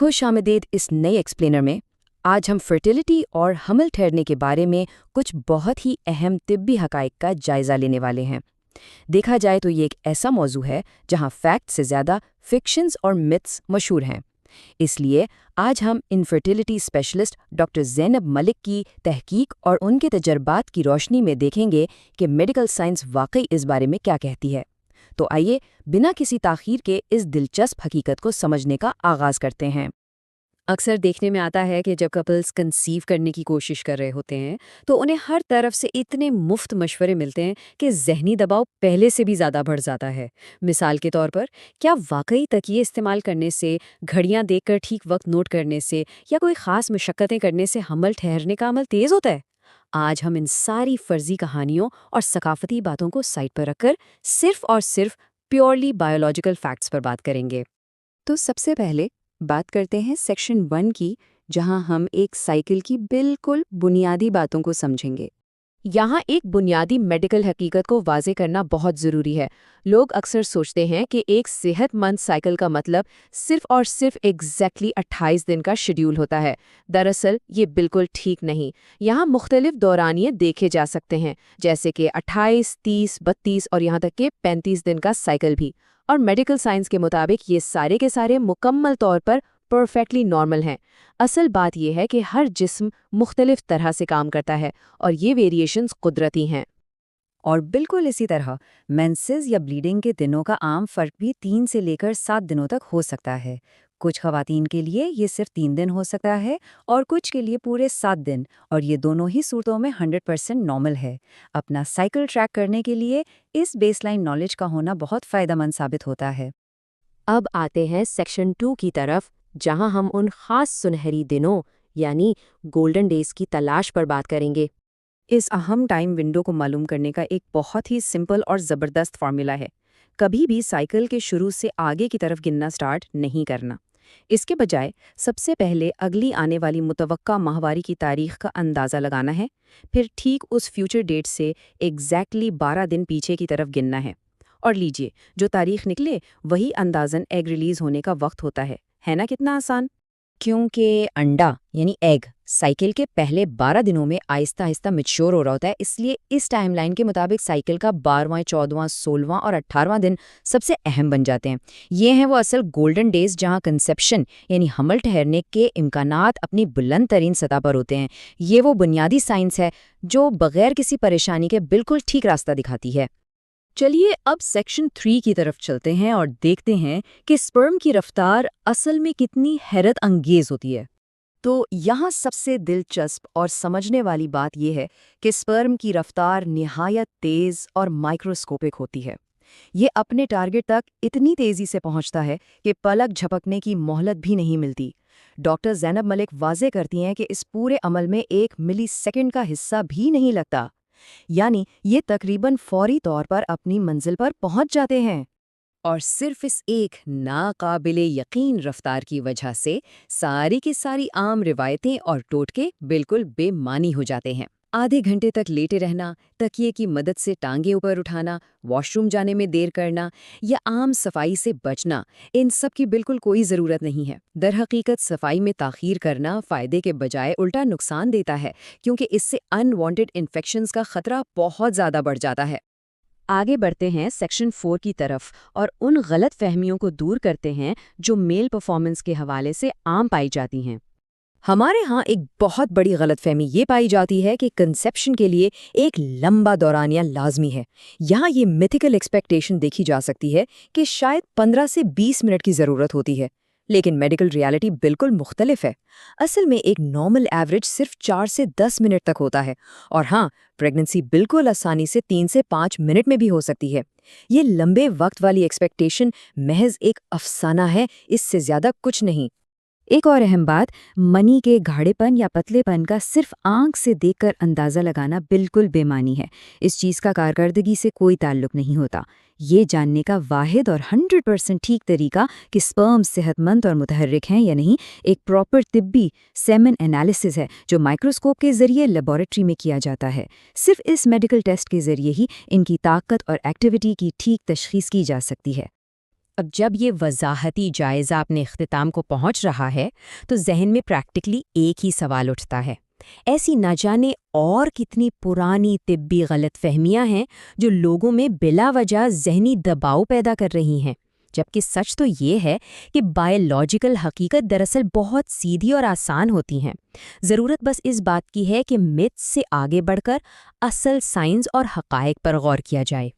खुश आमदीद इस नए एक्सप्लेनर में। आज हम फर्टिलिटी और हमल ठहरने के बारे में कुछ बहुत ही अहम तिब्बी हकाइक का जायज़ा लेने वाले हैं। देखा जाए तो ये एक ऐसा मौजू है जहां फैक्ट से ज़्यादा फिक्शंस और मिथ्स मशहूर हैं। इसलिए आज हम infertility specialist doctor Zainab Malik की तहकीक और उनके तजर्बात की रोशनी में देखेंगे कि मेडिकल साइंस वाकई इस बारे में क्या कहती है। तो आइए बिना किसी ताख़ीर के इस दिलचस्प हकीकत को समझने का आगाज़ करते हैं। अक्सर देखने में आता है कि जब कपल्स कंसीव करने की कोशिश कर रहे होते हैं तो उन्हें हर तरफ से इतने मुफ्त मशवरे मिलते हैं कि जहनी दबाव पहले से भी ज़्यादा बढ़ जाता है। मिसाल के तौर पर, क्या वाकई तकिए इस्तेमाल करने से, घड़ियां देखकर ठीक वक्त नोट करने से या कोई ख़ास मशक्क़तें करने से हमल ठहरने का अमल तेज़ होता है? आज हम इन सारी फर्जी कहानियों और सकाफती बातों को साइड पर रखकर सिर्फ और सिर्फ प्योरली बायोलॉजिकल फैक्ट्स पर बात करेंगे। तो सबसे पहले बात करते हैं सेक्शन 1 की, जहां हम एक साइकिल की बिल्कुल बुनियादी बातों को समझेंगे। यहाँ एक बुनियादी मेडिकल हकीकत को वाज़े करना बहुत ज़रूरी है। लोग अक्सर सोचते हैं कि एक सेहतमंद साइकिल का मतलब सिर्फ और सिर्फ एग्जैक्टली 28 दिन का शेड्यूल होता है। दरअसल ये बिल्कुल ठीक नहीं। यहाँ मुख्तलिफ दौरानिए देखे जा सकते हैं, जैसे कि 28, 30, 32 और यहाँ तक कि 35 दिन का साइकिल भी। और मेडिकल साइंस के मुताबिक ये सारे के सारे मुकम्मल तौर पर परफेक्टली नॉर्मल हैं। असल बात यह है कि हर जिस्म मुख्तलिफ तरह से काम करता है और ये वेरिएशंस कुदरती हैं। और बिल्कुल इसी तरह मेंसेस या ब्लीडिंग के दिनों का आम फ़र्क भी 3 से लेकर 7 दिनों तक हो सकता है। कुछ ख़वातीन के लिए ये सिर्फ 3 दिन हो सकता है और कुछ के लिए पूरे 7 दिन, और ये दोनों ही सूरतों में 100% नॉर्मल है। अपना साइकिल ट्रैक करने के लिए इस बेसलाइन नॉलेज का होना बहुत फ़ायदेमंद साबित होता है। अब आते हैं सेक्शन 2 की तरफ, जहां हम उन खास सुनहरी दिनों यानी गोल्डन डेज की तलाश पर बात करेंगे। इस अहम टाइम विंडो को मालूम करने का एक बहुत ही सिंपल और ज़बरदस्त फार्मूला है। कभी भी साइकिल के शुरू से आगे की तरफ गिनना स्टार्ट नहीं करना। इसके बजाय सबसे पहले अगली आने वाली मुतवक्का माहवारी की तारीख का अंदाज़ा लगाना है, फिर ठीक उस फ्यूचर डेट से एग्जैक्टली 12 दिन पीछे की तरफ गिनना है। और लीजिए, जो तारीख निकले वही अंदाज़न एग रिलीज़ होने का वक्त होता है ना? कितना आसान। क्योंकि अंडा यानी एग साइकिल के पहले 12 दिनों में आहिस्ता आहिस्ता मैच्योर हो रहा होता है, इसलिए इस टाइमलाइन के मुताबिक साइकिल का 12वां, 14वां, 16वां और 18वां दिन सबसे अहम बन जाते हैं। ये हैं वो असल गोल्डन डेज जहां कंसेप्शन यानी हमल ठहरने के इम्कानात अपनी बुलंद तरीन सतह पर होते हैं। ये वो बुनियादी साइंस है जो बगैर किसी परेशानी के बिल्कुल ठीक रास्ता दिखाती है। चलिए अब सेक्शन 3 की तरफ चलते हैं और देखते हैं कि स्पर्म की रफ्तार असल में कितनी हैरत अंगेज होती है। तो यहाँ सबसे दिलचस्प और समझने वाली बात यह है कि स्पर्म की रफ्तार निहायत तेज़ और माइक्रोस्कोपिक होती है। ये अपने टारगेट तक इतनी तेज़ी से पहुँचता है कि पलक झपकने की मोहलत भी नहीं मिलती। डॉक्टर ज़ैनब मलिक वाज़े करती हैं कि इस पूरे अमल में 1 मिलीसेकंड का हिस्सा भी नहीं लगता, यानी ये तकरीबन फौरी तौर पर अपनी मंजिल पर पहुँच जाते हैं। और सिर्फ इस एक नाकाबिले यकीन रफ्तार की वजह से सारी की सारी आम रिवायतें और टोटके बिल्कुल बेमानी हो जाते हैं। आधे घंटे तक लेटे रहना, तकिए की मदद से टांगे ऊपर उठाना, वॉशरूम जाने में देर करना या आम सफाई से बचना, इन सब की बिल्कुल कोई ज़रूरत नहीं है। दरहकीकत सफाई में ताख़ीर करना फ़ायदे के बजाय उल्टा नुकसान देता है, क्योंकि इससे अनवांटेड इन्फेक्शंस का खतरा बहुत ज़्यादा बढ़ जाता है। आगे बढ़ते हैं सेक्शन 4 की तरफ और उन गलत फहमियों को दूर करते हैं जो मेल परफॉर्मेंस के हवाले से आम पाई जाती हैं। हमारे यहाँ एक बहुत बड़ी गलतफहमी ये पाई जाती है कि कंसेप्शन के लिए एक लंबा दौरानिया लाजमी है। यहाँ ये मिथिकल एक्सपेक्टेशन देखी जा सकती है कि शायद 15 से 20 मिनट की ज़रूरत होती है, लेकिन मेडिकल रियलिटी बिल्कुल मुख्तलिफ है। असल में एक नॉर्मल एवरेज सिर्फ 4 से 10 मिनट तक होता है, और हाँ, प्रेगनेंसी बिल्कुल आसानी से 3 से 5 मिनट में भी हो सकती है। ये लंबे वक्त वाली एक्सपेक्टेशन महज एक अफसाना है, इससे ज़्यादा कुछ नहीं। एक और अहम बात, मनी के गाढ़ेपन या पतलेपन का सिर्फ आंख से देखकर अंदाज़ा लगाना बिल्कुल बेमानी है। इस चीज़ का कारकर्दगी से कोई ताल्लुक नहीं होता। ये जानने का वाहिद और 100% ठीक तरीका कि स्पर्म सेहतमंद और मुतहर्रिक हैं या नहीं, एक प्रॉपर तिब्बी सेमन एनालिसिस है जो माइक्रोस्कोप के ज़रिए लेबॉरेटरी में किया जाता है। सिर्फ इस मेडिकल टेस्ट के ज़रिए ही इनकी ताकत और एक्टिविटी की ठीक तशख़ीस की जा सकती है। اب جب یہ وضاحتی جائزہ اپنے اختتام کو پہنچ رہا ہے تو ذہن میں پریکٹیکلی ایک ہی سوال اٹھتا ہے، ایسی نہ جانے اور کتنی پرانی طبی غلط فہمیاں ہیں جو لوگوں میں بلا وجہ ذہنی دباؤ پیدا کر رہی ہیں، جبکہ سچ تو یہ ہے کہ بائیولوجیکل حقیقت دراصل بہت سیدھی اور آسان ہوتی ہیں۔ ضرورت بس اس بات کی ہے کہ میتھس سے آگے بڑھ کر اصل سائنس اور حقائق پر غور کیا جائے۔